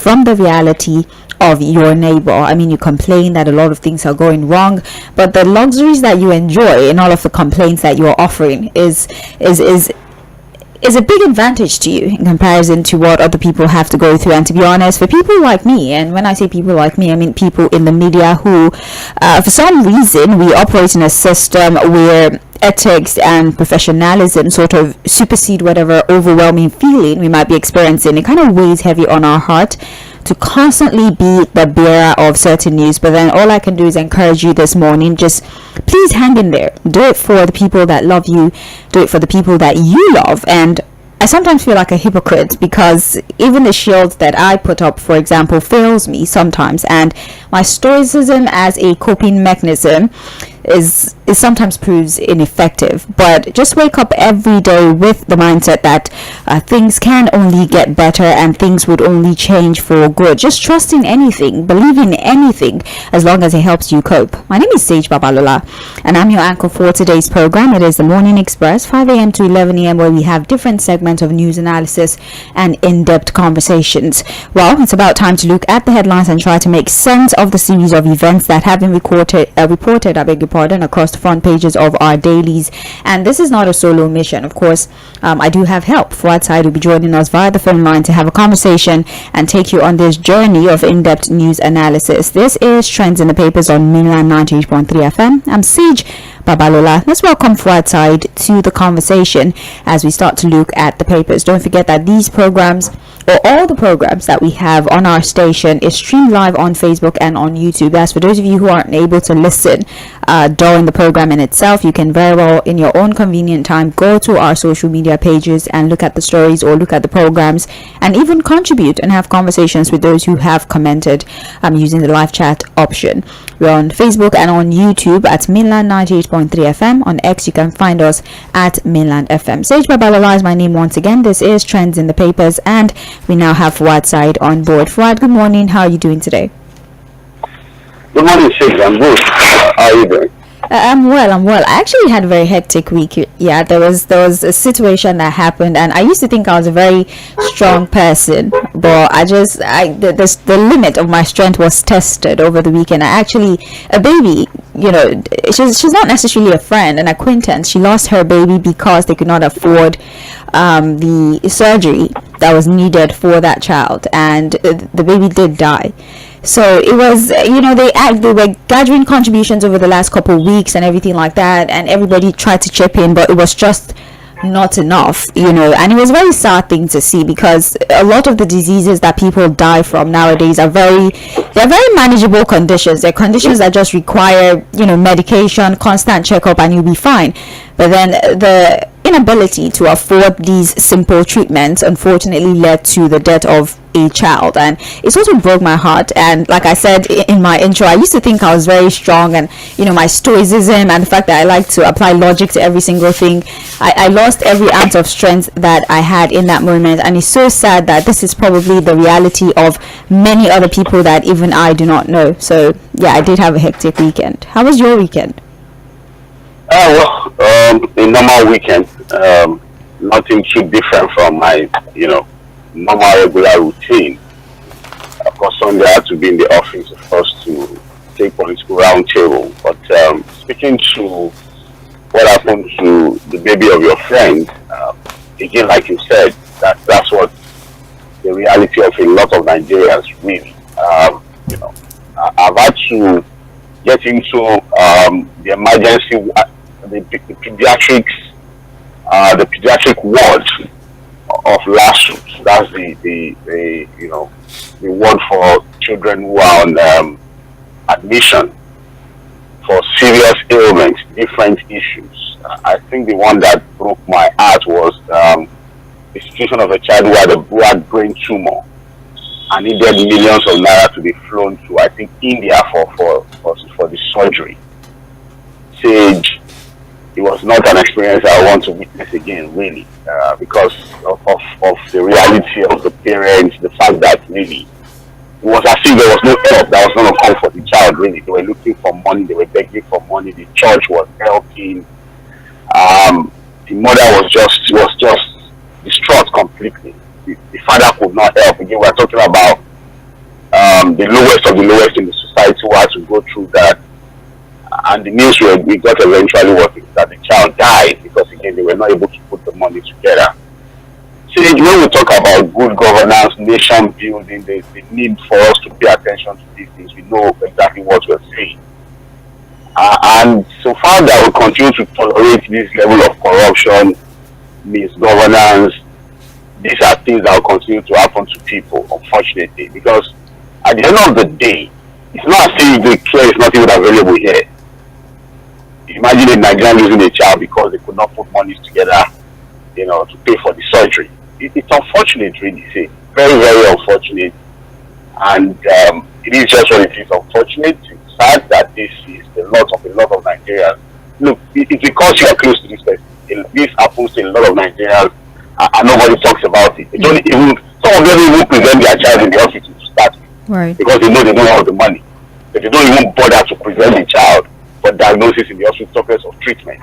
from the reality of your neighbor. I mean, you complain that a lot of things are going wrong, but the luxuries that you enjoy in all of the complaints that you're offering is a big advantage to you in comparison to what other people have to go through. And to be honest, for people like me, and when I say people like me, I mean people in the media who for some reason we operate in a system where ethics and professionalism sort of supersede whatever overwhelming feeling we might be experiencing. It kind of weighs heavy on our heart to constantly be the bearer of certain news. But then all I can do is encourage you this morning, just please hang in there. Do it for the people that love you, do it for the people that you love. And I sometimes feel like a hypocrite because even the shield that I put up, for example, fails me sometimes, and my stoicism as a coping mechanism is sometimes proves ineffective. But just wake up every day with the mindset that things can only get better and things would only change for good. Just trust in anything, believe in anything, as long as it helps you cope. My name is Sage Babalola, and I'm your anchor for today's program. It is the Morning Express, 5 a.m. to 11 a.m., where we have different segments of news analysis and in-depth conversations. Well, it's about time to look at the headlines and try to make sense of the series of events that have been reported, across the front pages of our dailies. And this is not a solo mission. Of course, I do have help. Fᴜဃᴜ will be joining us via the phone line to have a conversation and take you on this journey of in-depth news analysis. This is Trends in the Papers on Mainland 98.3 FM. I'm Sage Babalola. Let's welcome Fᴜဃᴜ to the conversation as we start to look at the papers. Don't forget that these programs, or all the programs that we have on our station, is streamed live on Facebook and on YouTube. As for those of you who aren't able to listen during the program in itself, you can very well, in your own convenient time, go to our social media pages and look at the stories or look at the programs and even contribute and have conversations with those who have commented using the live chat option. We're on Facebook and on YouTube at Mainland 98.3 FM. On X, you can find us at Mainland FM. Sage Babalola is my name once again. This is Trends in the Papers, and we now have Fᴜဃᴜ on board. Fᴜဃᴜ, good morning. How are you doing today? Good morning, Sage. I'm good. How are you doing? I'm well. I actually had a very hectic week. Yeah, there was a situation that happened, and I used to think I was a very strong person, but the limit of my strength was tested over the weekend. A baby, she's not necessarily a friend, an acquaintance. She lost her baby because they could not afford the surgery that was needed for that child, and the baby did die. So it was, they were gathering contributions over the last couple of weeks and everything like that, and everybody tried to chip in, but it was just not enough, and it was a very sad thing to see, because a lot of the diseases that people die from nowadays they're very manageable conditions. They're conditions that just require, medication, constant checkup, and you'll be fine. But then the inability to afford these simple treatments unfortunately led to the death of a child, and it also broke my heart. And like I said in my intro, I used to think I was very strong, and my stoicism and the fact that I like to apply logic to every single thing, I lost every ounce of strength that I had in that moment. And it's so sad that this is probably the reality of many other people that even I do not know. So yeah, I did have a hectic weekend. How was your weekend? A normal weekend, nothing too different from my normal regular routine. Of course, Sunday I had to be in the office, of course, to take political roundtable. But speaking to what happened to the baby of your friend, again, like you said, that's what the reality of a lot of Nigerians really. I've had to get into the emergency, the pediatric ward of LASUT. That's the ward for children who are on admission for serious ailments, different issues. I think the one that broke my heart was the situation of a child who had brain tumor and needed millions of naira to be flown to, I think, India for the surgery. Sage, it was not an experience I want to witness again, really, because of the reality of the parents, the fact that really it was as if there was no help that was going to come for the child. Really, they were looking for money, they were begging for money. The church was helping. The mother was just distraught completely. The father could not help. Again, we're talking about the lowest of the lowest in the society who had to go through that. And the news we got eventually was that the child died because, again, they were not able to put the money together. See, when we talk about good governance, nation building, the need for us to pay attention to these things, we know exactly what we're saying. And so far that we continue to tolerate this level of corruption, misgovernance, these are things that will continue to happen to people, unfortunately, because at the end of the day, it's not as if the care is not even available here. Imagine a Nigerian losing a child because they could not put money together, to pay for the surgery. It's unfortunate, really. It's very, very unfortunate. And it is just what it is. Unfortunate. It's sad that this is a lot of Nigerians. Look, it's because you are close to this person. This happens to a lot of Nigerians, and nobody talks about it. They don't even, some of them even present their child in the hospital to start with, right? Because they know they don't have the money. But they don't even bother to present the child for diagnosis in the hospital process of treatment.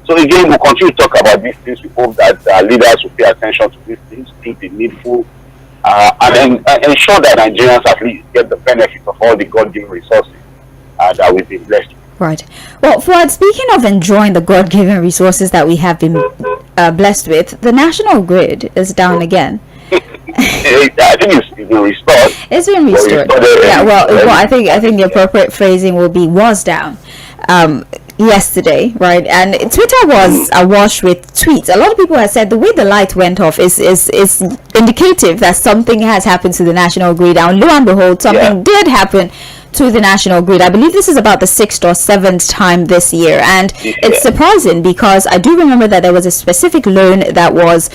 So again, we'll continue to talk about these things. We hope that leaders will pay attention to these things, do the needful, and then ensure that Nigerians at least get the benefit of all the God-given resources that we've been blessed with. Right. Well, Fouad, speaking of enjoying the God-given resources that we have been blessed with, the national grid is down again. I think it's been restored. It's been restored. Yeah. Well, I think the appropriate phrasing will be was down. Yesterday, right? And Twitter was awash with tweets. A lot of people have said the way the light went off is indicative that something has happened to the national grid. And lo and behold, something did happen to the national grid. I believe this is about the 6th or 7th time this year, and it's surprising because I do remember that there was a specific loan that was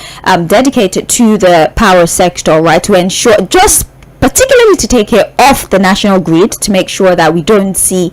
dedicated to the power sector, right, to ensure, just particularly to take care of the national grid, to make sure that we don't see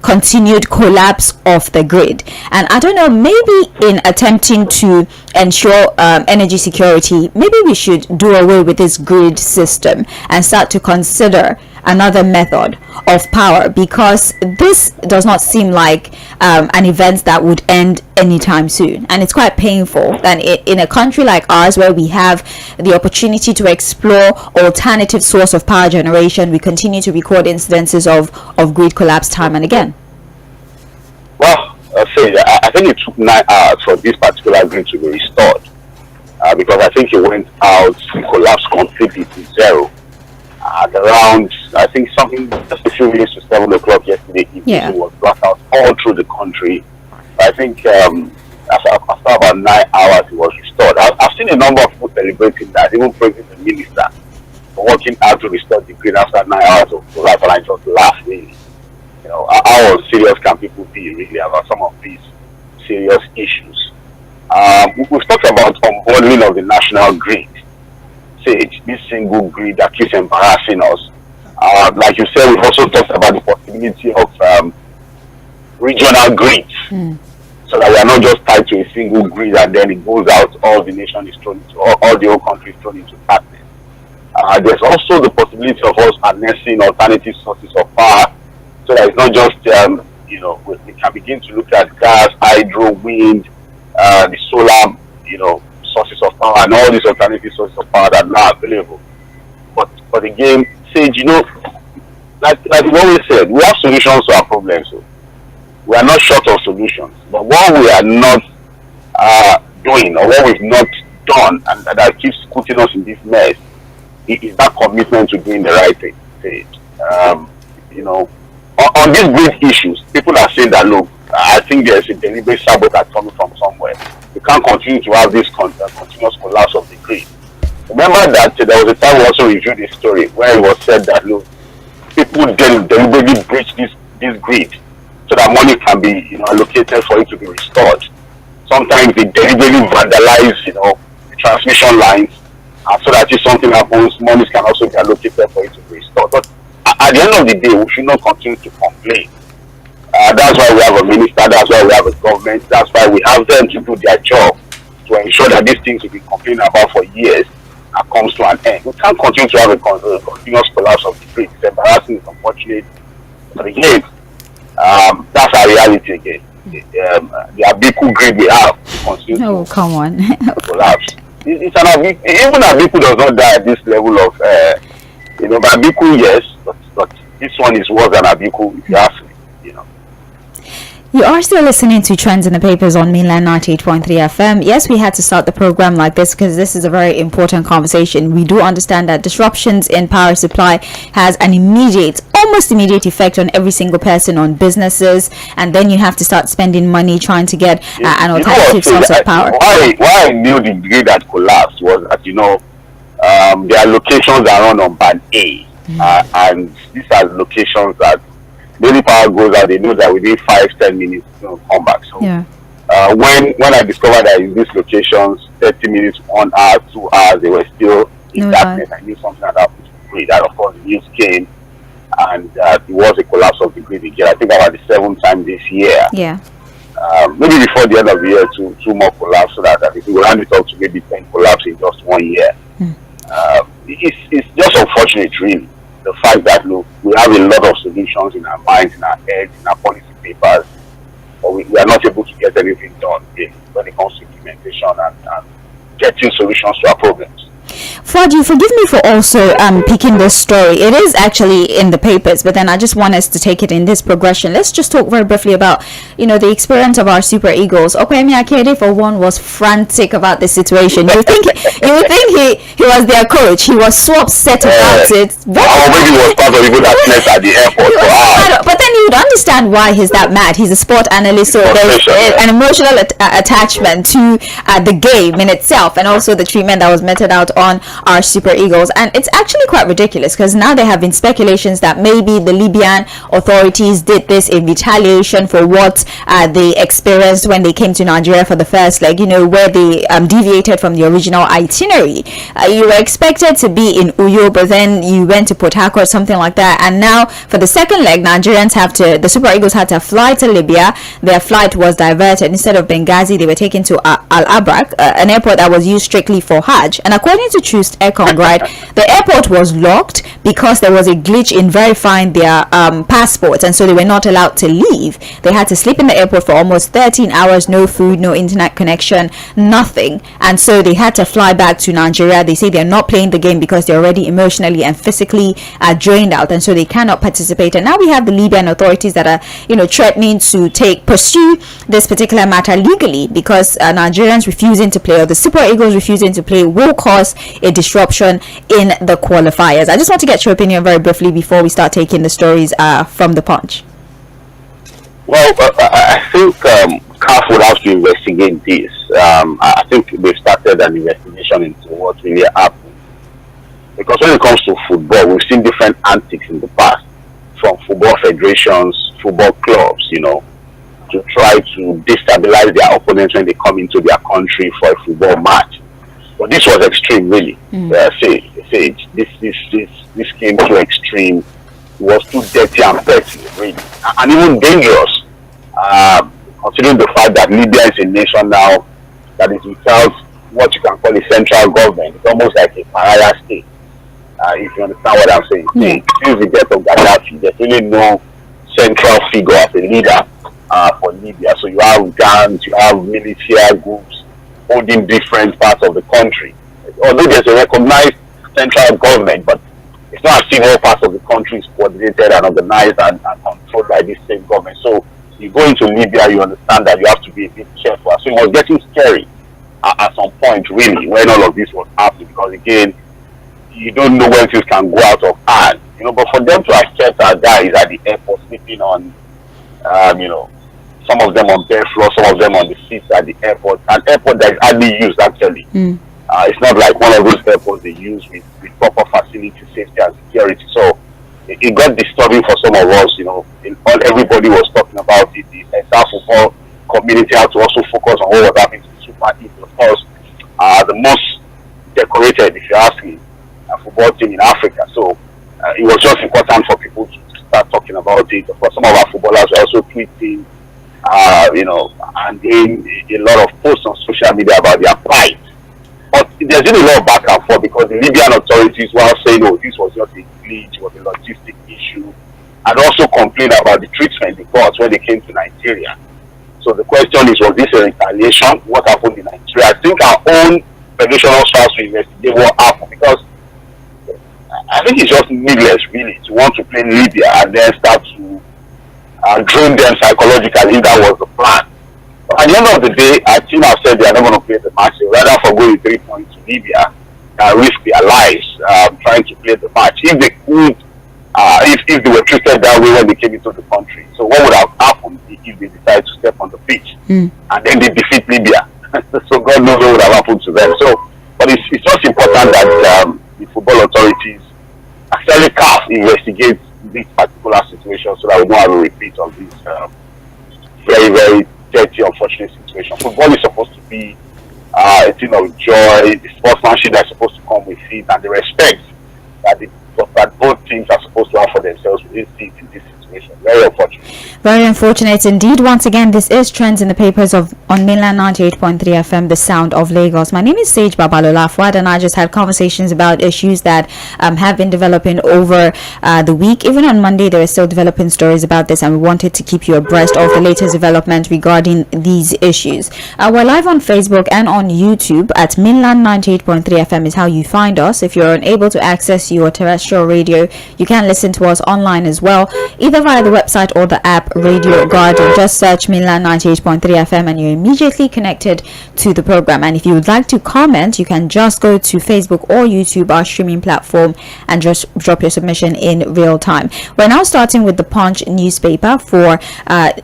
continued collapse of the grid. And I don't know, maybe in attempting to ensure energy security, maybe we should do away with this grid system and start to consider another method of power, because this does not seem like an event that would end anytime soon, and it's quite painful that in a country like ours, where we have the opportunity to explore alternative source of power generation, we continue to record incidences of grid collapse time and again. Well, I think it took 9 hours for this particular grid to be restored, because I think it went out, it collapsed completely to zero at around, I think, something just a few minutes to 7 o'clock yesterday evening. It was blacked out all through the country. I think after about 9 hours it was restored. I've seen a number of people celebrating that, even praising the minister for working hard to restore the grid after 9 hours of collapse, and I just laughed, really. How serious can people be really about some of these serious issues? We've talked about unbundling of the national grid. This single grid that keeps embarrassing us. Like you said, we've also talked about the possibility of regional grids, so that we are not just tied to a single grid and then it goes out, all the nation is thrown into, all the whole country is thrown into darkness. There's also the possibility of us harnessing alternative sources of power, so that it's not just, we can begin to look at gas, hydro, wind, the solar, sources of power, and all these alternative sources of power that are now available. But again, Sage, like we always said, we have solutions to our problems. So we are not short of solutions. But what we are not doing, or what we've not done, and that keeps putting us in this mess, is that commitment to doing the right thing. On these big issues, people are saying that, look, I think there's a deliberate sabotage coming from somewhere. We can't continue to have this continuous collapse of the grid. Remember that there was a time we also reviewed this story where it was said that, look, people deliberately breach this grid so that money can be allocated for it to be restored. Sometimes they deliberately vandalize the transmission lines, so that if something happens, money can also be allocated for it to be restored. But at the end of the day, we should not continue to complain. That's why we have a minister, that's why we have a government, that's why we have them to do their job, to ensure that these things we've been complaining about for years comes to an end. We can't continue to have a continuous collapse of the grid. It's embarrassing, it's unfortunate. But again, that's our reality again. The Abiku grid we have continues to collapse. Even Abiku does not die at this level of Abiku, yes, but this one is worse than Abiku, if you ask me. You are still listening to Trends in the Papers on Mainland 98.3 FM. Yes, we had to start the program like this because this is a very important conversation. We do understand that disruptions in power supply has an almost immediate effect on every single person, on businesses, and then you have to start spending money trying to get an alternative source of power. Why I knew the grid had collapsed was that, their locations are run on band A, and these are locations that the power goes out, they know that within 5-10 minutes it's going to come back. So when I discovered that in these locations, 30 minutes, 1 hour, 2 hours, they were still in darkness, I knew something had happened to the grid. That, of course, the news came, and it was a collapse of the grid again. I think about the 7th time this year. Yeah. Maybe before the end of the year, two more collapse, so that if we will hand it up to maybe 10 collapse in just 1 year. It's just unfortunate, really. The fact that, look, we have a lot of solutions in our minds, in our heads, in our policy papers, but we are not able to get anything done when it comes to implementation and getting solutions to our problems. Fodji, forgive me for also picking this story. It is actually in the papers, but then I just want us to take it in this progression. Let's just talk very briefly about, the experience of our Super Eagles. Okwemi Akede, for one, was frantic about the situation. You would think he was their coach. He was so upset about it. Maybe he was part of people that met at the airport. But then you would understand why he's that mad. He's a sport analyst, so there's an emotional attachment to the game in itself, and also the treatment that was meted out on our Super Eagles. And it's actually quite ridiculous because now there have been speculations that maybe the Libyan authorities did this in retaliation for what they experienced when they came to Nigeria for the first leg, where they deviated from the original itinerary. You were expected to be in Uyo, but then you went to Port Harcourt, something like that. And now for the second leg, the Super Eagles had to fly to Libya. Their flight was diverted. Instead of Benghazi, they were taken to Al Abrak, an airport that was used strictly for Hajj. And according to Trust Ekong, right, the airport was locked because there was a glitch in verifying their passports, and so they were not allowed to leave. They had to sleep in the airport for almost 13 hours, no food, no internet connection, nothing. And so they had to fly back to Nigeria. They say they're not playing the game because they're already emotionally and physically drained out, and so they cannot participate. And now we have the Libyan authorities that are, threatening to pursue this particular matter legally because Nigerians refusing to play, or the Super Eagles refusing to play, will cause a disruption in the qualifiers. I just want to get your opinion very briefly before we start taking the stories from the Punch. Well, I think CAF would have to investigate this. I think they've started an investigation into what really happened. Because when it comes to football, we've seen different antics in the past, from football federations, football clubs, to try to destabilize their opponents when they come into their country for a football match. But this was extreme, really. This came too extreme. It was too dirty and petty, really, and even dangerous. Considering the fact that Libya is a nation now that is without what you can call a central government. It's almost like a pariah state. If you understand what I'm saying. Since the death of Gaddafi, there's really no central figure as a leader for Libya. So you have gangs, you have military groups holding different parts of the country. Although there's a recognized central government, but it's not as if all parts of the country is coordinated and organized and controlled by this same government. So you go into Libya, you understand that you have to be a bit careful. So it was getting scary at some point, really, when all of this was happening, because again, you don't know when things can go out of hand. But for them to have kept our guys at the airport sleeping on, some of them on bare floor, some of them on the seats at the airport, an airport that is hardly used actually. It's not like one of those airports they use with proper facility, safety and security. So it got disturbing for some of us, everybody was talking about it. The entire football community had to also focus on what was happening to the Super Eagles. Of course, the most decorated, if you ask me, football team in Africa. So it was just important for people to start talking about it. Of course, some of our footballers were also tweeting, and doing a lot of posts on social media about their pride. But there's been a lot of back and forth because the Libyan authorities were saying, oh, this was just a glitch, it was a logistic issue, and also complained about the treatment they got when they came to Nigeria. So the question is, was this a retaliation? What happened in Nigeria? I think our own federation also has to investigate what happened, because I think it's just needless, really, to want to play Libya and then start to drain them psychologically if that was the plan. But at the end of the day, our team have said they are not going to play the match. They rather forgo the 3 points to Libya and risk their lives trying to play the match. If they could, if they were treated that way when they came into the country. So what would have happened if they decided to step on the pitch and then they defeat Libya? So God knows what would have happened to them. So, but it's just important that the football authorities, actually CAF, investigate this particular situation so that we don't have a repeat of this very, very dirty, unfortunate situation. Football is supposed to be a thing of joy. The sportsmanship that's supposed to come with it, and the respect that both teams are supposed to have for themselves within it in this situation. Very unfortunate. Very unfortunate indeed. Once again, this is Trends in the Papers on Mainland 98.3 FM, the sound of Lagos. My name is Sage Babalola. Fouad and I just had conversations about issues that have been developing over the week. Even on Monday, there are still developing stories about this, and we wanted to keep you abreast of the latest development regarding these issues. We're live on Facebook and on YouTube at Mainland 98.3 FM is how you find us. If you're unable to access your terrestrial radio, you can listen to us online as well, either via the website or the app Radio Garden. Just search Mainland 98.3 FM and you're immediately connected to the program. And if you would like to comment, you can just go to Facebook or YouTube, our streaming platform, and just drop your submission in real time. We're now starting with the Punch newspaper for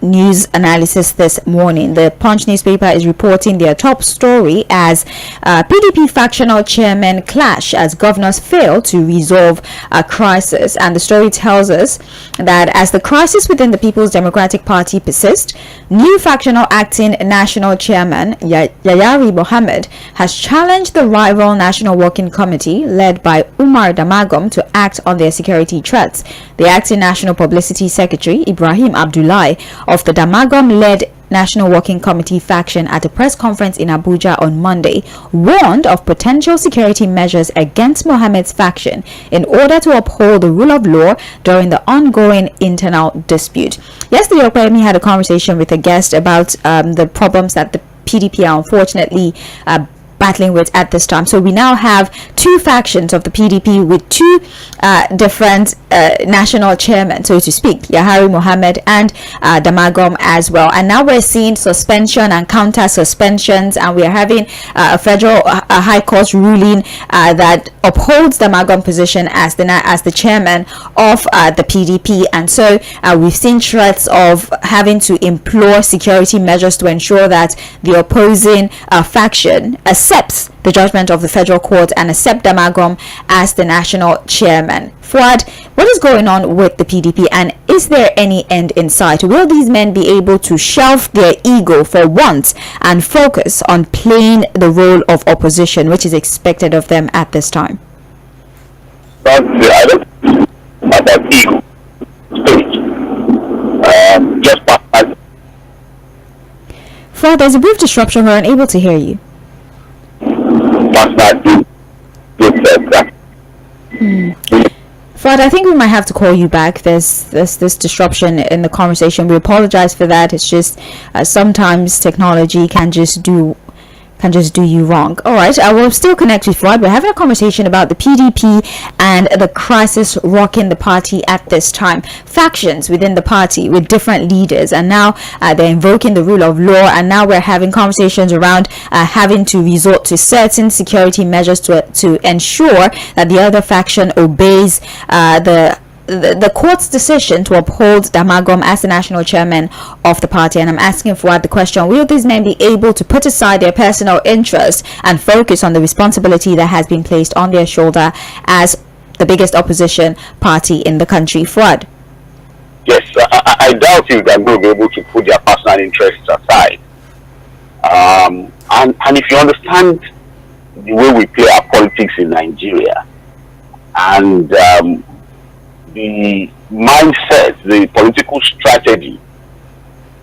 news analysis this morning. The Punch newspaper is reporting their top story as PDP factional chairmen clash as governors fail to resolve a crisis. And the story tells us that as the crisis within the People's Democratic Party persists, new factional acting national chairman Yayari Mohammed has challenged the rival National Working Committee led by Umar Damagum to act on their security threats. The acting National Publicity Secretary Ibrahim Abdullahi of the Damagum-led National Working Committee faction at a press conference in Abuja on Monday warned of potential security measures against Mohammed's faction in order to uphold the rule of law during the ongoing internal dispute. Yesterday, Okwemi had a conversation with a guest about the problems that the PDP are unfortunately battling with at this time. So we now have two factions of the PDP with two different national chairmen, so to speak, Yahari Mohammed and Damagum as well. And now we're seeing suspension and counter suspensions, and we are having a federal high court ruling that upholds Damagum position as the chairman of the PDP. And so we've seen threats of having to implore security measures to ensure that the opposing faction accepts the judgment of the federal court and accept Damagum as the national chairman. Fouad, what is going on with the PDP, and is there any end in sight? Will these men be able to shelve their ego for once and focus on playing the role of opposition, which is expected of them at this time? I don't about ego. Just Fouad, there's a brief disruption. We're unable to hear you. Fouad, I think we might have to call you back. There's this disruption in the conversation. We apologize for that. It's just sometimes technology can just do you wrong. All right, I will still connect with Fouad. We're having a conversation about the PDP and the crisis rocking the party at this time. Factions within the party with different leaders, and now they're invoking the rule of law, and now we're having conversations around having to resort to certain security measures to ensure that the other faction obeys the court's decision to uphold Damagum as the national chairman of the party. And I'm asking Fouad the question, will these men be able to put aside their personal interests and focus on the responsibility that has been placed on their shoulder as the biggest opposition party in the country? Fouad? Yes, I doubt if they're going to be able to put their personal interests aside. And if you understand the way we play our politics in Nigeria, and the mindset, the political strategy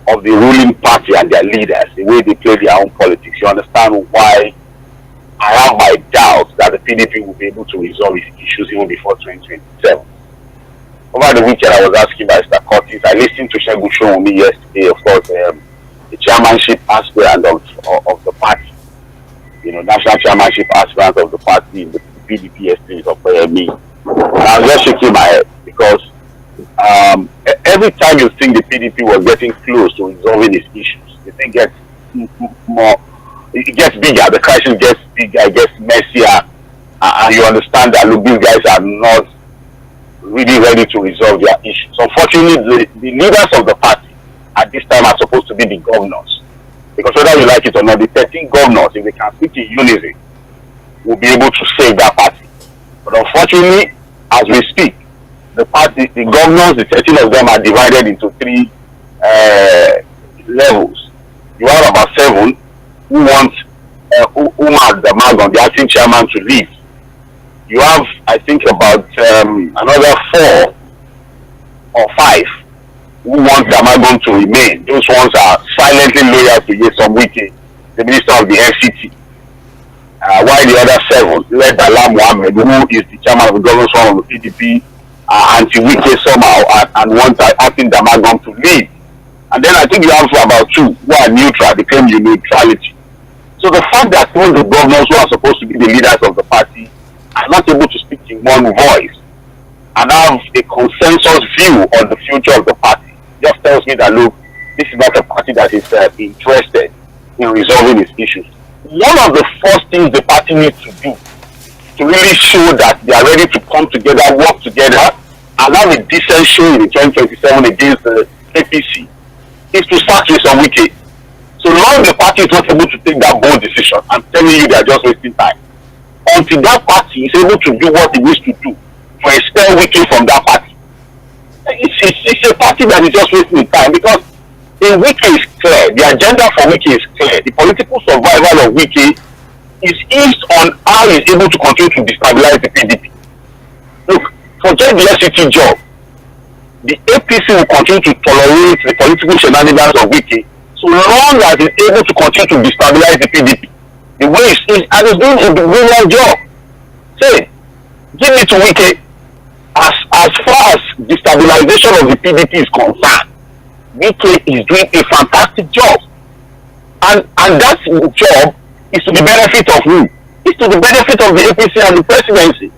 of the ruling party and their leaders, the way they play their own politics, you understand why I have my doubts that the PDP will be able to resolve its issues even before 2027. Over the weekend, I was asking by Mr. Curtis, I listened to Fᴜဃᴜᴜ yesterday, of course, the chairmanship aspirant of the party, national chairmanship aspirant of the party in the PDP yesterday of me. And I'm just shaking my head because every time you think the PDP was getting close to resolving its issues, the thing gets more, it gets bigger, the crisis gets bigger, it gets messier, and you understand that, look, these guys are not really ready to resolve their issues. Unfortunately, the leaders of the party at this time are supposed to be the governors. Because whether you like it or not, the 13 governors, if they can speak in unison, will be able to save that party. But unfortunately, as we speak, the party, the governors, the 13 of them are divided into 3 levels. You have about 7 who want Umar Damagum, the acting chairman, to leave. You have, I think, about another 4 or 5 who want Damagum to remain. Those ones are silently loyal to Yᴏᴜᴛᴜᴇ, the minister of the FCT. While the other 7, led by Lai Mohammed, who is the chairman of the governance forum of the PDP, anti-Wike somehow, and want acting Damagum to leave. And then I think you have about 2 who are neutral, they claim neutrality. So the fact that all the governors who are supposed to be the leaders of the party are not able to speak in one voice and have a consensus view on the future of the party just tells me that, look, this is not a party that is interested in resolving its issues. One of the first things the party needs to do to really show that they are ready to come together, work together, and have a decent show in 2027 against the APC is to start with some Wike. So long the party is not able to take that bold decision, I'm telling you they are just wasting time. Until that party is able to do what it needs to do to expel Wike from that party, it's a party that is just wasting time, because the Wike is clear, the agenda for Wike is clear, the political survival of Wike is hinged on how he is able to continue to destabilize the PDP. Look, forget the FCT job, the APC will continue to tolerate the political shenanigans of Wike so long as it's able to continue to destabilize the PDP. The way it's doing a brilliant job. Say, give it to Wike. As far as destabilization of the PDP is concerned, Wike is doing a fantastic job. And that job is to the benefit of who? It's to the benefit of the APC and the presidency.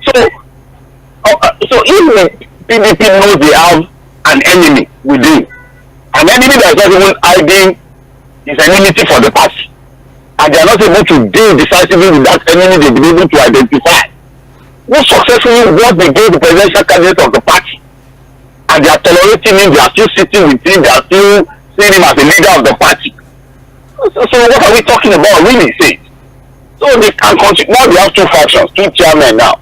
So if the PDP knows they have an enemy within, an enemy that is not even hiding his enmity for the party, and they are not able to deal decisively with that enemy they've been able to identify, who successfully worked against the presidential candidate of the party, and they are tolerating him, they are still sitting with him, they are still seeing him as the leader of the party. So what are we talking about, really? Say, so they can continue. Now they have 2 factions, 2 chairmen now,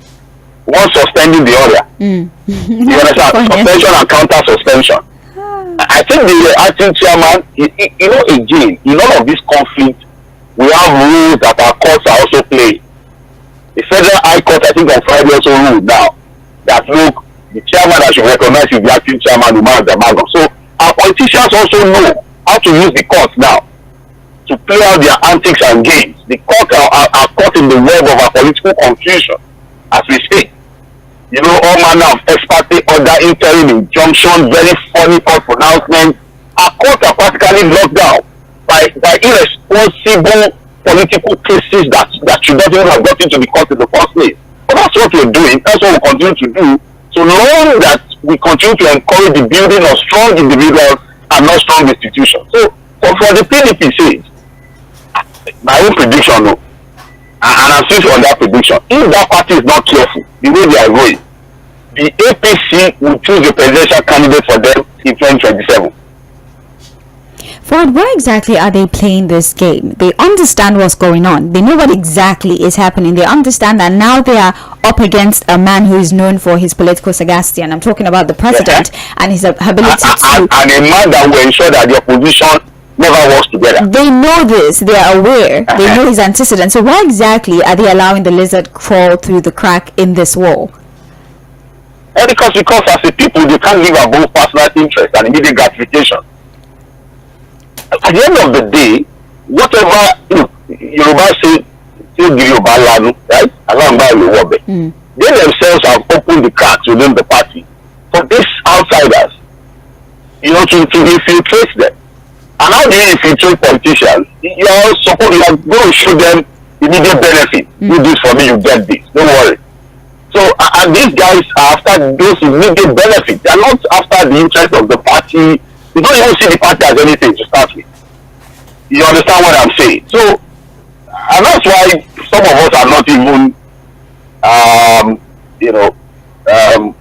one suspending the other. You understand? Suspension and counter suspension. I think the acting chairman, again, in all of this conflict, we have rules that our courts are also playing. The Federal High Court, I think on Friday also ruled now that, look, the chairman that should recognize is the acting chairman, Umar Damagum. So our politicians also know how to use the courts now to play out their antics and games. The court are caught in the web of our political confusion as we speak. All manner of ex parte order, interim injunction, very funny court pronouncements. Our courts are practically locked down by irresponsible political cases that should not even have got into the court in the first place. But that's what we're doing. That's what we continue to do. So long that we continue to encourage the building of strong individuals and not strong institutions. So for the PDP sake, my own prediction, and I'm still on that prediction, if that party is not careful the way they are going, the APC will choose a presidential candidate for them in 2027. Ford, why exactly are they playing this game? They understand what's going on. They know what exactly is happening. They understand that now they are up against a man who is known for his political sagacity, and I'm talking about the president and his ability to... And a man that will ensure that the opposition never works together. They know this. They are aware. They know his antecedents. So why exactly are they allowing the lizard crawl through the crack in this wall? Because as a people, they can't live above personal interest and immediate gratification. At the end of the day, whatever Yoruba say, right? They themselves have opened the cracks within the party for these outsiders, to infiltrate them. And how do you infiltrate politicians? You are going to show them immediate benefit. Do this for me, you get this. Don't worry. So So and these guys are after those immediate benefits. They are not after the interest of the party. They don't even see the party as anything to start with. You understand what I'm saying? So, and that's why some of us are not even,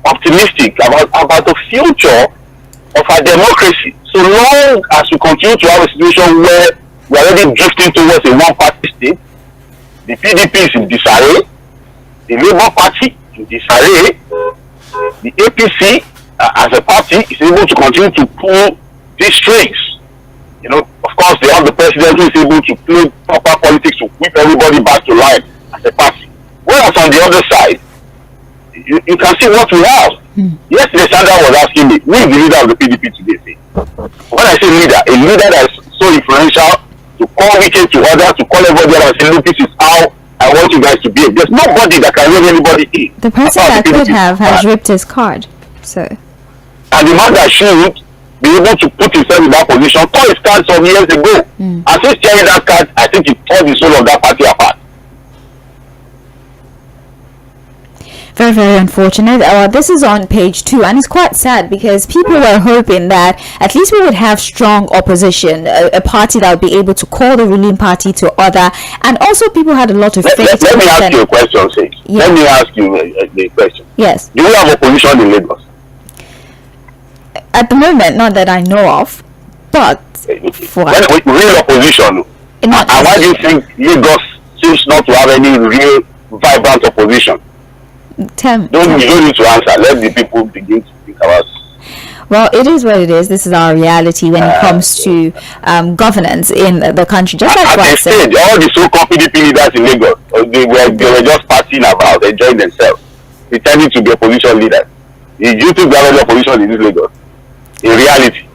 optimistic about the future of our democracy. So long as we continue to have a situation where we're already drifting towards a one-party state, the PDP is in disarray, the Labour Party in disarray, the APC as a party is able to continue to pull these strings. Of course, they have the president who is able to play proper politics to whip everybody back to line as a party. Whereas on the other side, you can see what we have. Yesterday, Sandra was asking me, who is the leader of the PDP today? When I say leader, a leader that is so influential to call Wike to order, to call everybody else and say, look, this is how I want you guys to behave. There's nobody that can rein anybody in. The person that could have has ripped his card. So. And the man that should be able to put himself in that position tore his card some years ago. And since tearing that card, I think he tore the soul of that party apart. Very, very unfortunate. This is on page 2, and it's quite sad because people were hoping that at least we would have strong opposition, a party that would be able to call the ruling party to order, and also people had a lot of faith. Let me ask you a question, Sage. Yeah. Let me ask you a question. Yes. Do you have opposition in Lagos? At the moment, not that I know of, but for real opposition. And why do you think Lagos seems not to have any real vibrant opposition? You don't need to answer. Let the people begin to think about it. Well, it is what it is. This is our reality when it comes to governance in the country. Just like what I said, all the so-called PDP leaders in Lagos, they were just partying about, enjoying themselves, pretending to be opposition leaders. Do you think they have any opposition in this Lagos? In reality,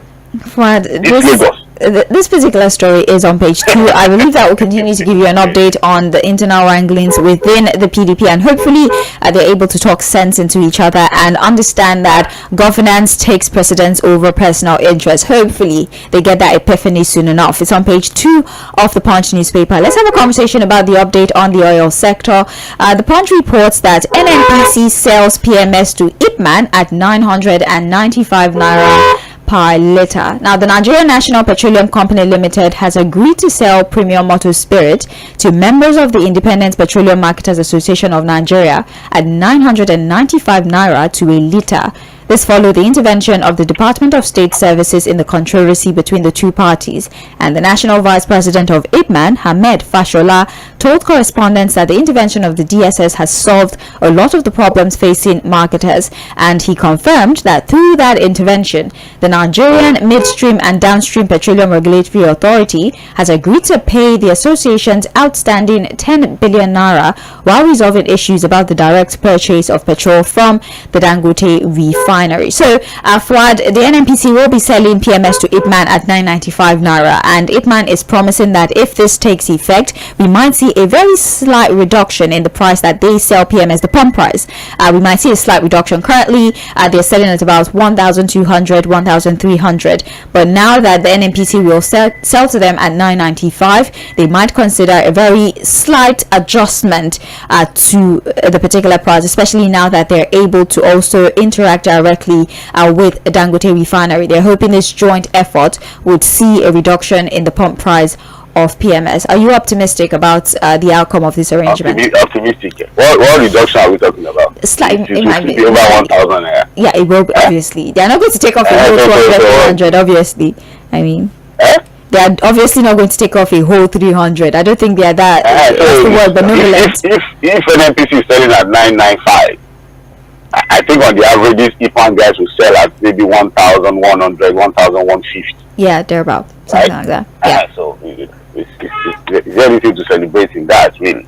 this particular story is on page 2. I believe that will continue to give you an update on the internal wranglings within the PDP, and hopefully they're able to talk sense into each other and understand that governance takes precedence over personal interest. Hopefully they get that epiphany soon enough. It's on page 2 of the Punch newspaper. Let's have a conversation about the update on the oil sector. The Punch reports that NNPC sells PMS to Ipman at 995 naira per litre. Now, the Nigerian National Petroleum Company Limited has agreed to sell premium motor spirit to members of the Independent Petroleum Marketers Association of Nigeria at 995 naira to a litre. This followed the intervention of the Department of State Services in the controversy between the two parties, and the National Vice President of Ipman, Hamed Fashola, told correspondents that the intervention of the DSS has solved a lot of the problems facing marketers, and he confirmed that through that intervention, the Nigerian Midstream and Downstream Petroleum Regulatory Authority has agreed to pay the association's outstanding 10 billion naira while resolving issues about the direct purchase of petrol from the Dangote refinery. So, Fuad, the NNPC will be selling PMS to Ipman at 995 naira, and Ipman is promising that if this takes effect, we might see a very slight reduction in the price that they sell PMS, the pump price. We might see a slight reduction. Currently, they're selling at about 1,200, 1,300, but now that the NNPC will sell to them at 995, they might consider a very slight adjustment to the particular price, especially now that they're able to also interact directly with Dangote refinery. They're hoping this joint effort would see a reduction in the pump price of PMS. Are you optimistic about the outcome of this arrangement? Optimistic. What reduction are we talking about? Slightly, it might be over 1,000 naira. Yeah, it will be, obviously. They are not going to take off a whole 300, obviously. I mean, they are obviously not going to take off a whole 300. I don't think they are that. That's the word, benevolent. If NNPC is selling at 995, I think on the averages, Ipman guys will sell at maybe 1,100, 1,150. Yeah, they're about something like that. Yeah. So it's anything to celebrate in that, really.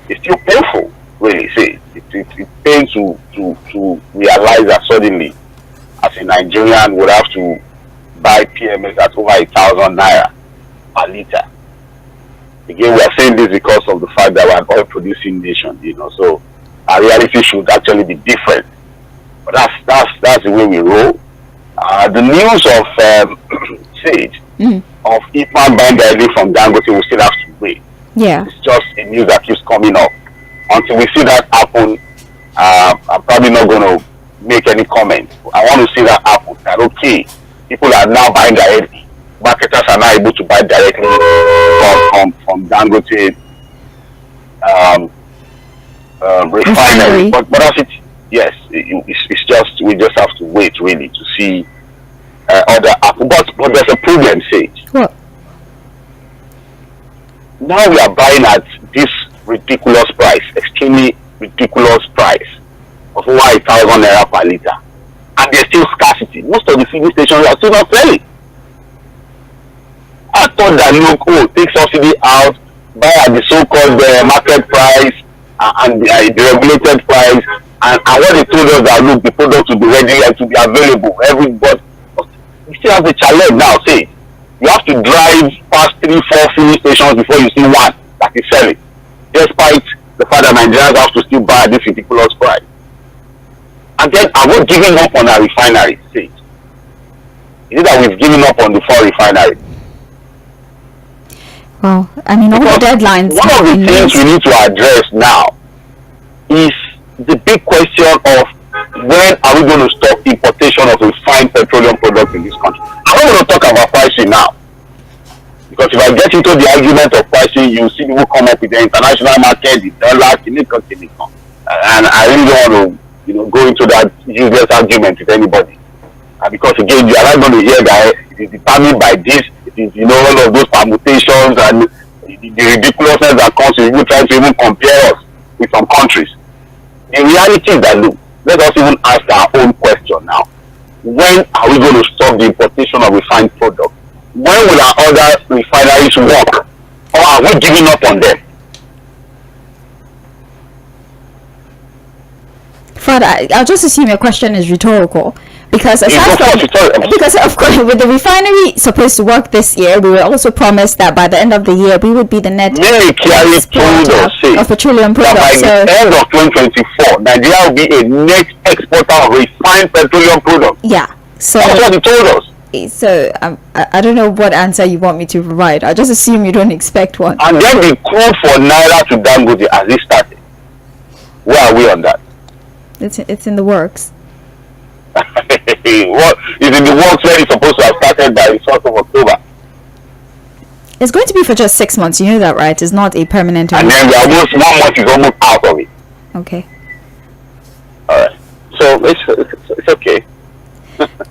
It's still painful, really. See, it's pains to realize that suddenly, as a Nigerian, would have to buy PMS at over 1,000 naira per litre. Again, we are saying this because of the fact that we're an oil-producing nation, so our reality should actually be different. But that's the way we roll. The news of Sage of Ipman buying directly from Dangote will still have to wait. Yeah. It's just a news that keeps coming up. Until we see that happen, I'm probably not going to make any comment. I want to see that happen. That okay, people are now buying directly. Marketers are now able to buy directly from Dangote refinery. But as it, yes, it's just, we just have to wait really to see other happen. But there's a problem, Sage. What? Now we are buying at this ridiculous price, extremely ridiculous price of over 1,000 naira per liter, and there's still scarcity. Most of the filling stations are still not selling. I thought that, look, take subsidy out, buy at the so-called market price and the regulated price, and what they told us that, look, the product will be ready and to be available. Everybody, you still have the challenge now. Say you have to drive past 3-4 filling stations before you see one that is selling, despite the fact that Nigerians have to still buy at this ridiculous price. And then, are we giving up on our refinery? Say, is it that we've given up on the 4 refineries? Well, I mean, all the deadlines. One of the things we need to address now is the big question of when are we going to stop importation of refined petroleum products in this country? I'm not going to talk about pricing now, because if I get into the argument of pricing, you see people come up with the international market, the dollar, and I really don't want to, go into that useless argument with anybody. Because again, you are not going to hear that it is determined by this. It is, all of those permutations and the ridiculousness that comes with people trying to even compare us with some countries. The reality is that, look, let us even ask our own question now. When are we going to stop the importation of refined products? When will our other refineries work? Or are we giving up on them? Father, I'll just assume your question is rhetorical. Because of course, with the refinery supposed to work this year, we were also promised that by the end of the year we would be the net exporter of petroleum products. By the end of 2024, Nigeria will be a net exporter of refined petroleum products. Yeah, so that's what they told us. So I don't know what answer you want me to provide. I just assume you don't expect one. And then the call for Naira to Dangote as it started. Where are we on that? It's in the works. What is in the works when it's supposed to have started by the 1st of October? It's going to be for just 6 months. You know that, right? It's not a permanent. And then one month is almost out of it. Okay. All right. So it's okay.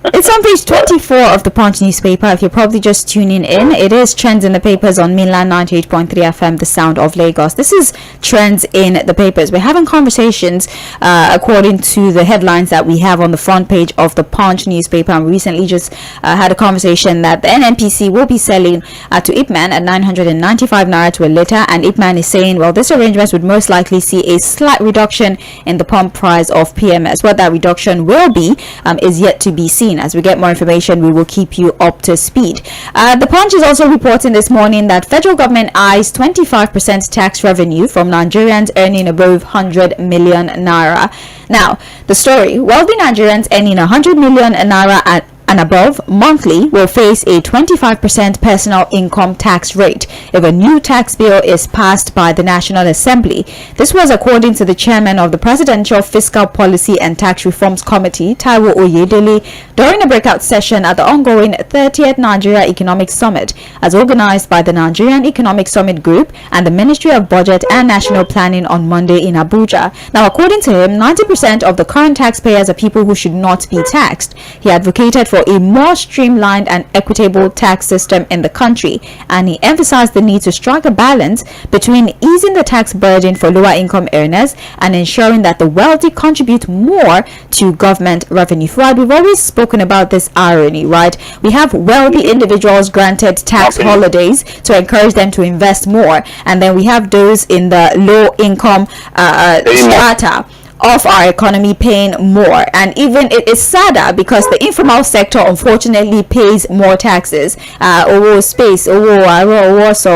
It's on page 24 of the Punch newspaper. If you're probably just tuning in, it is trends in the papers on mainland 98.3 FM, the sound of Lagos. This is trends in the papers. We're having conversations according to the headlines that we have on the front page of the Punch newspaper. And we recently just had a conversation that the NNPC will be selling to Ipman at 995 naira to a litre, and Ipman is saying, well, this arrangement would most likely see a slight reduction in the pump price of PMS. What that reduction will be is yet to be seen. As we get more information, we will keep you up to speed. The Punch is also reporting this morning that federal government eyes 25% tax revenue from Nigerians earning above 100 million naira. Now, the story: wealthy Nigerians earning 100 million naira and above monthly will face a 25% personal income tax rate if a new tax bill is passed by the National Assembly. This was according to the chairman of the Presidential Fiscal Policy and Tax Reforms Committee, Taiwo Oyedele, during a breakout session at the ongoing 30th Nigeria Economic Summit, as organized by the Nigerian Economic Summit Group and the Ministry of Budget and National Planning on Monday in Abuja. Now, according to him, 90% of the current taxpayers are people who should not be taxed. He advocated for a more streamlined and equitable tax system in the country, and he emphasized the need to strike a balance between easing the tax burden for lower income earners and ensuring that the wealthy contribute more to government revenue. Right, we've always spoken about this irony, right? We have wealthy individuals granted tax holidays to encourage them to invest more, and then we have those in the low income strata of our economy paying more. And even it is sadder because the informal sector unfortunately pays more taxes. So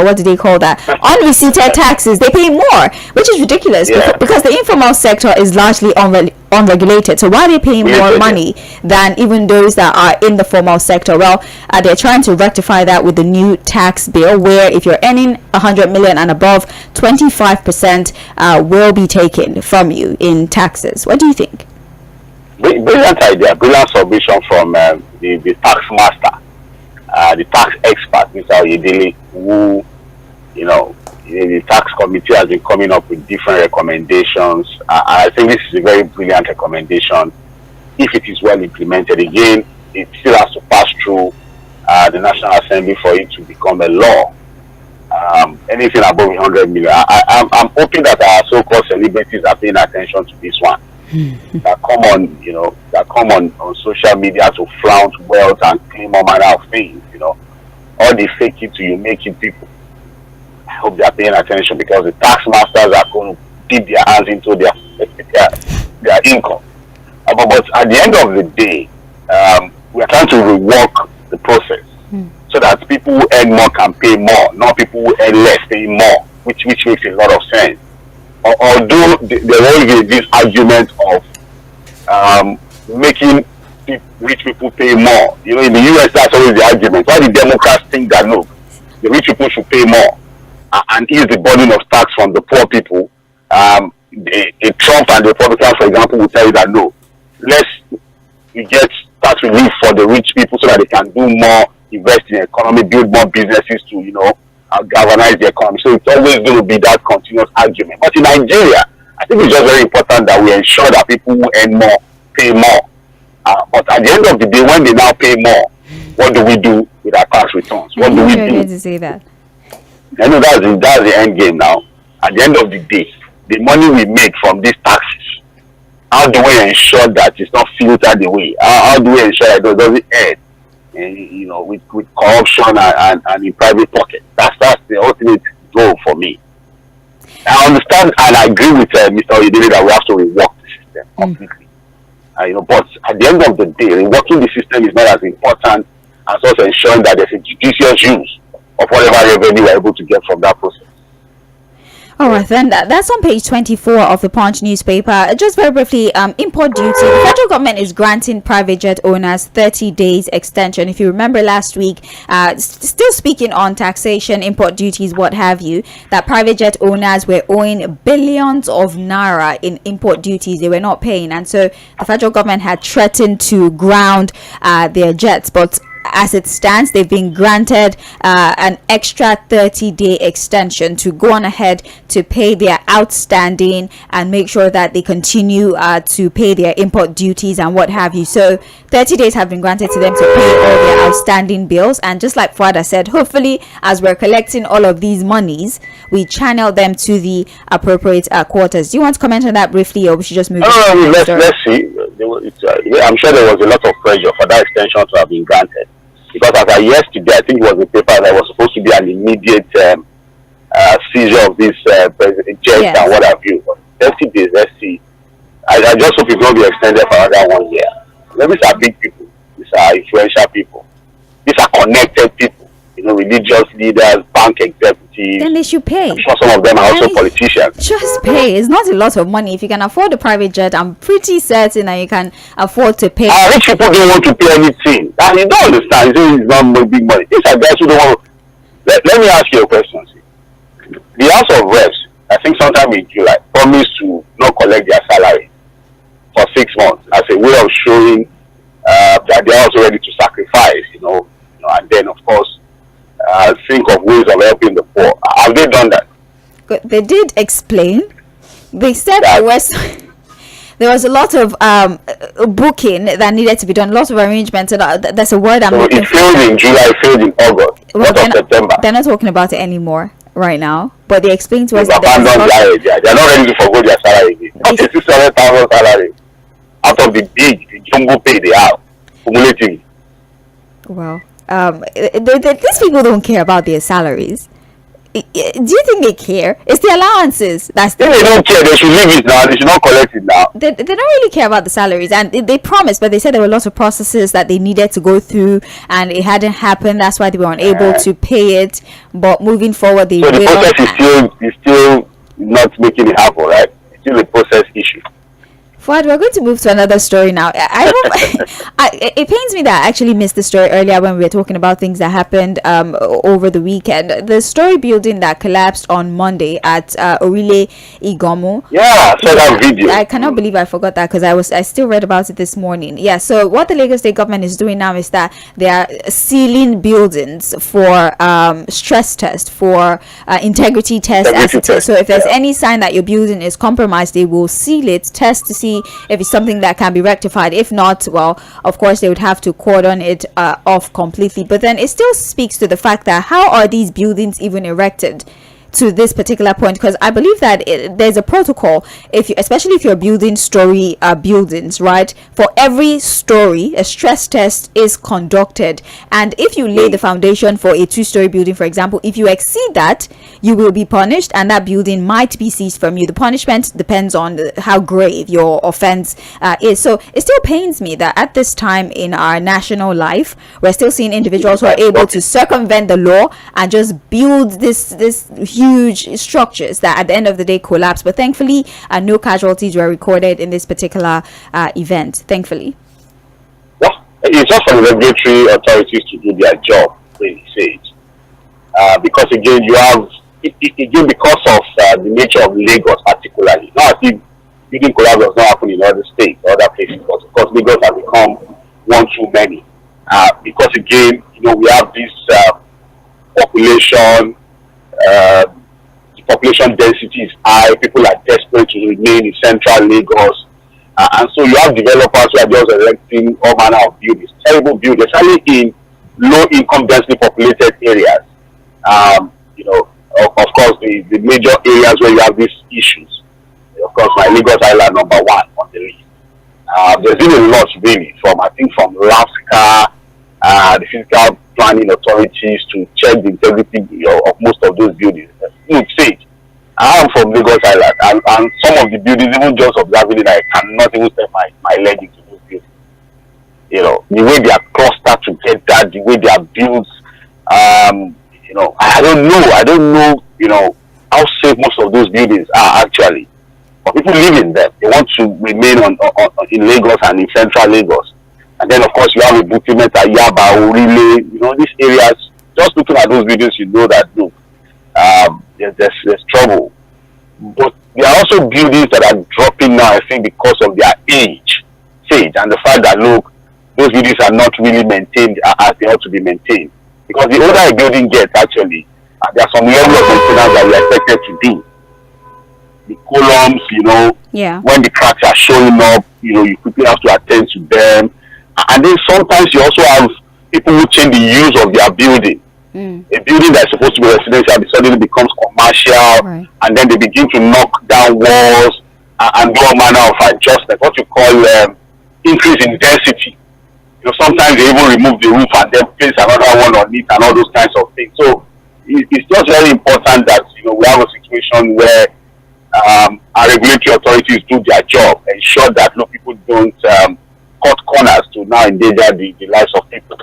what do they call that? Unreceipted taxes, they pay more, which is ridiculous because the informal sector is largely unregulated. So why are they paying more money than even those that are in the formal sector? Well, they're trying to rectify that with the new tax bill, where if you're earning 100 million and above, 25% will be taken from you in taxes. What do you think? Brilliant idea, brilliant submission from the tax master, the tax expert, Mr. Oyedele, who, the tax committee has been coming up with different recommendations. I think this is a very brilliant recommendation. If it is well implemented, again, it still has to pass through the National Assembly for it to become a law. Anything above 100 million. I'm hoping that our so-called celebrities are paying attention to this one. That come on social media to flaunt wealth and claim all manner of things, all the fake it till you make it people. I hope they are paying attention, because the tax masters are going to dip their hands into their income. But at the end of the day, we are trying to rework the process so that people who earn more can pay more, not people who earn less pay more, which makes a lot of sense. Although there will be this argument of making rich people pay more. In the US, that's always the argument. Why the Democrats think that, look, the rich people should pay more and ease the burden of tax from the poor people. Trump and the Republicans, for example, will tell you that, no, you get tax relief for the rich people so that they can do more, invest in the economy, build more businesses to, galvanize the economy. So it's always going to be that continuous argument. But in Nigeria, I think it's just very important that we ensure that people who earn more pay more. But at the end of the day, when they now pay more, what do we do with our tax returns? What do we do? Going to say that. I know that's the end game now. At the end of the day, the money we make from these taxes, how do we ensure that it's not filtered away? How do we ensure that it doesn't end? With corruption and in private pocket. That's the ultimate goal for me. I understand and I agree with Mr. Oyedele that we have to rework the system completely. But at the end of the day, reworking the system is not as important as also ensuring that there's a judicious use of whatever revenue we're able to get from that process. All right, then that's on page 24 of the Punch newspaper. Just very briefly, import duty. The federal government is granting private jet owners 30 days extension. If you remember last week, still speaking on taxation, import duties, what have you, that private jet owners were owing billions of naira in import duties they were not paying. And so the federal government had threatened to ground their jets. But as it stands, they've been granted an extra 30-day extension to go on ahead to pay their outstanding and make sure that they continue to pay their import duties and what have you. So 30 days have been granted to them to pay all their outstanding bills. And just like Fᴜʟᴜ said, hopefully as we're collecting all of these monies, we channel them to the appropriate quarters. Do you want to comment on that briefly, or we should just move on? Let's see. I'm sure there was a lot of pressure for that extension to have been granted. Because as of yesterday, I think it was a paper that was supposed to be an immediate seizure of this jet and what have you. But 30 days, let's see. I just hope it's going to be extended for another 1 year. These are big people. These are influential people. These are connected people. Religious leaders, bank executives. Then they should pay. I'm sure some of them are also politicians. Just pay. It's not a lot of money. If you can afford a private jet, I'm pretty certain that you can afford to pay. Rich people don't want to pay anything. And you don't understand. It's not big money. These are guys who don't want to. Let me ask you a question. The House of Reps, I think sometime in July, promised to not collect their salary for 6 months as a way of showing that they are also ready to sacrifice, and then, of course, think of ways of helping the poor. Have they done that? They did explain. They said there was a lot of booking that needed to be done, lots of arrangements. That's a word I'm looking for. It failed in July, it failed in August, September. They're not talking about it anymore right now, but they explained to us that they're not ready to forgo their salary again. Not 67,000 salary out of the big jumbo pay they have cumulatively. Well, these people don't care about their salaries. Do you think they care? It's the allowances that's they don't care. They should leave it now. They should not collect it now. They don't really care about the salaries, and they promised, but they said there were lots of processes that they needed to go through, and it hadn't happened. That's why they were unable to pay it. But moving forward, they so will. The process is still not making it happen, right? It's still a process issue. Fuad, we're going to move to another story now. It pains me that I actually missed the story earlier when we were talking about things that happened over the weekend. The story building that collapsed on Monday at Orile-Igbomo. Yeah, I saw that video. I cannot believe I forgot that because I still read about it this morning. Yeah, so what the Lagos State government is doing now is that they are sealing buildings for stress test, for integrity test. So if there's any sign that your building is compromised, they will seal it, test to see if it's something that can be rectified. If not, well, of course they would have to cordon it off completely. But then it still speaks to the fact that how are these buildings even erected to this particular point? Because I believe that there's a protocol, especially if you're building story buildings, right? For every story, a stress test is conducted, and if you lay the foundation for a 2-story building, for example, if you exceed that, you will be punished, and that building might be seized from you. The punishment depends on how grave your offense is. So it still pains me that at this time in our national life, we're still seeing individuals who are able to circumvent the law and just build this huge structures that at the end of the day collapse. But thankfully no casualties were recorded in this particular event, thankfully. Well, it's just for the regulatory authorities to do their job, really say it. Because again, you have again, because of the nature of Lagos particularly. Now, I think building collapse does not happen in other states or other places, because of course Lagos has become one too many. Because again, we have this population. The population density is high. People are desperate to remain in central Lagos, and so you have developers who are just erecting all manner of buildings, terrible buildings, especially in low-income, densely populated areas. Of course, the major areas where you have these issues, of course, my Lagos Island #1 on the list. There's been a lot really from LAFSCA, the physical planning authorities to check the integrity of most of those buildings. Look, say I am from Lagos Island, and some of the buildings, even just observing it, I cannot even step my leg into those buildings. The way they are clustered together, the way they are built, I don't know, how safe most of those buildings are actually. But people live in them. They want to remain in Lagos and in central Lagos. And then, of course, you have ᴜģᴜ, Yaba, Orile, these areas. Just looking at those videos, you know that, look, there's trouble. But there are also buildings that are dropping now, I think, because of their age, and the fact that, look, those buildings are not really maintained as they ought to be maintained. Because the older a building gets, actually, there are some level of maintenance that we are expected to do. The columns, when the cracks are showing up, you quickly have to attend to them. And then sometimes you also have people who change the use of their building. A building that's supposed to be residential suddenly becomes commercial, right. And then they begin to knock down walls and do all manner of adjustment, what you call increase in density. Sometimes they even remove the roof and then place another one on it and all those kinds of things. So it's just very important that we have a situation where our regulatory authorities do their job, ensure that people don't cut corners to now endanger the lives of people.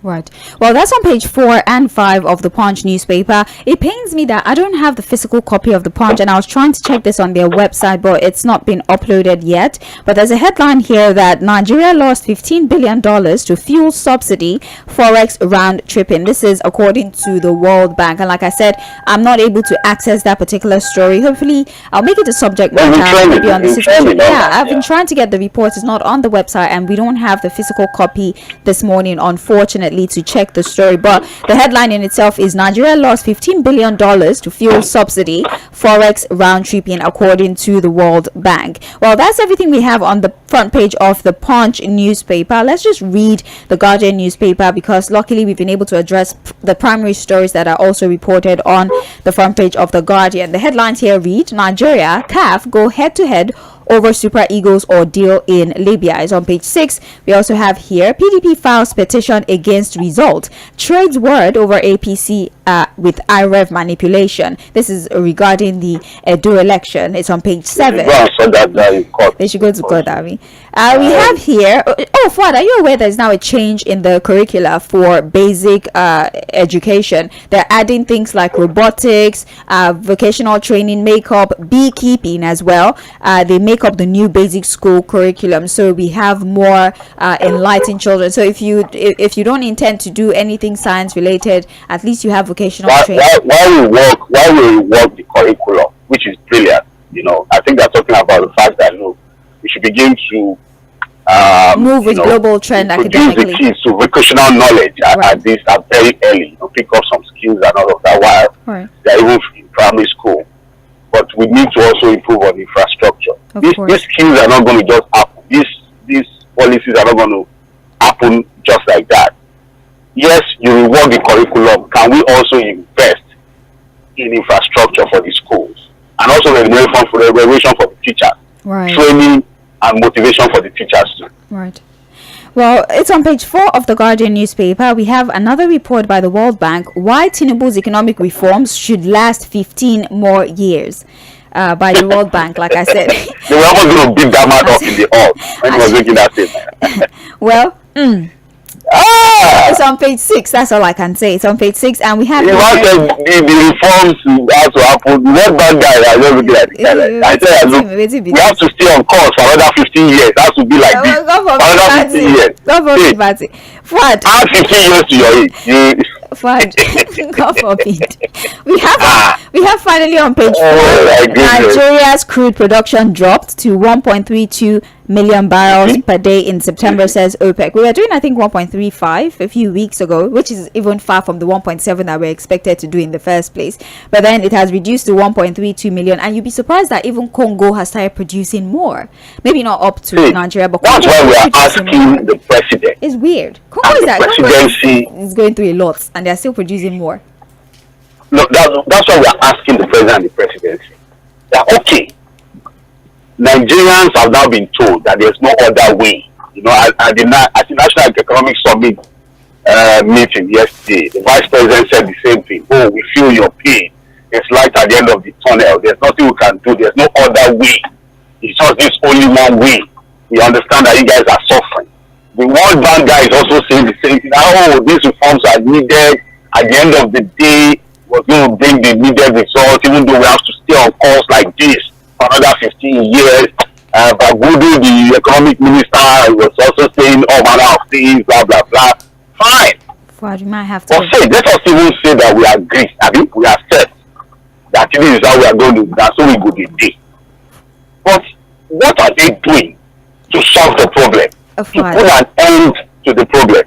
Right. Well, that's on page 4 and 5 of the Punch newspaper. It pains me that I don't have the physical copy of the Punch, and I was trying to check this on their website, but it's not been uploaded yet. But there's a headline here that Nigeria lost $15 billion to fuel subsidy forex round tripping. This is according to the World Bank. And like I said, I'm not able to access that particular story. Hopefully, I'll make it a subject matter maybe on the situation. Yeah, I've been trying to get the report. It's not on the website, and we don't have the physical copy this morning, unfortunately, to check the story. But the headline in itself is Nigeria lost $15 billion to fuel subsidy forex round tripping, according to the World Bank. Well, that's everything we have on the front page of the Punch newspaper. Let's just read the Guardian newspaper, because luckily we've been able to address the primary stories that are also reported on the front page of the Guardian. The headlines here read: Nigeria, CAF go head to head over Super Eagles ordeal in Libya. Is on page 6. We also have here PDP files petition against result, trades word over APC with IREV manipulation. This is regarding the Edo election. It's on page 7. They should go to court, Abby. We have here, Fuad, are you aware there's now a change in the curricula for basic education? They're adding things like robotics, vocational training, makeup, beekeeping as well. They make up the new basic school curriculum, so we have more enlightened children. So if you don't intend to do anything science related, at least you have vocational training. While we work the curriculum, which is brilliant, I think they're talking about the fact that we should begin to move with global trend academically. The kids to vocational knowledge at very early, pick up some skills and all of that while they're even in primary school. But we need to also improve on infrastructure. These skills are not going to just happen. These policies are not going to happen just like that. Yes, you reward the curriculum. Can we also invest in infrastructure for the schools and also remuneration for the teachers, training and motivation for the teachers too? Right. Well, it's on page 4 of the Guardian newspaper. We have another report by the World Bank, why Tinubu's economic reforms should last 15 more years. By the World Bank, like I said. They were almost going to beat that man up in the hall when he was making that statement. Well, it's on page 6. That's all I can say. It's on page 6, and we have. The reforms have to happen. What bad guy? I don't look at it. I said, look, we have to stay on course for another 15 years. That should be like this. Another 15 years. God forbid, Fuad. Add 15 years to your age. Fuad, God forbid. We have finally on page 4. Nigeria's crude production dropped to 1.32 million barrels per day in September, says OPEC. We were doing, I think, 1.35 a few weeks ago, which is even far from the 1.7 that we expected to do in the first place. But then it has reduced to 1.32 million, and you'd be surprised that even Congo has started producing more. Maybe not up to Nigeria, but that's why we are asking the president. It's weird. Congo is going through a lot, and they're still producing more. No, that's why we are asking the president and the presidency. That Nigerians have now been told that there's no other way. At the National Economic Summit meeting yesterday, the Vice President said the same thing. We feel your pain. There's light at the end of the tunnel. There's nothing we can do. There's no other way. It's just this only one way. We understand that you guys are suffering. The World Bank guy is also saying the same thing. These reforms are needed. At the end of the day, we're going to bring the needed results, even though we have to stay on course like this for another 15 years. But Gudu, the economic minister, was also saying all manner of things, blah, blah, blah. Fine. Fuad, you might have to. But let us even say that we agree. We accept that this is how we are going to do. That's how we go the day. But what are they doing to solve the problem? To put an end to the problem?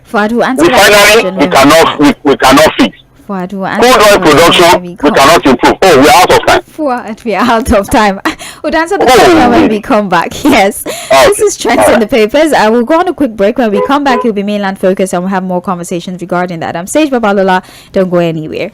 We cannot fix. Crude oil production, we cannot improve. We're out of time. We are out of time. We'll answer the question when we come back. Yes. This is Trends in the Papers. I will go on a quick break. When we come back, it'll be mainland focus and we'll have more conversations regarding that. I'm Sage Babalola. Don't go anywhere.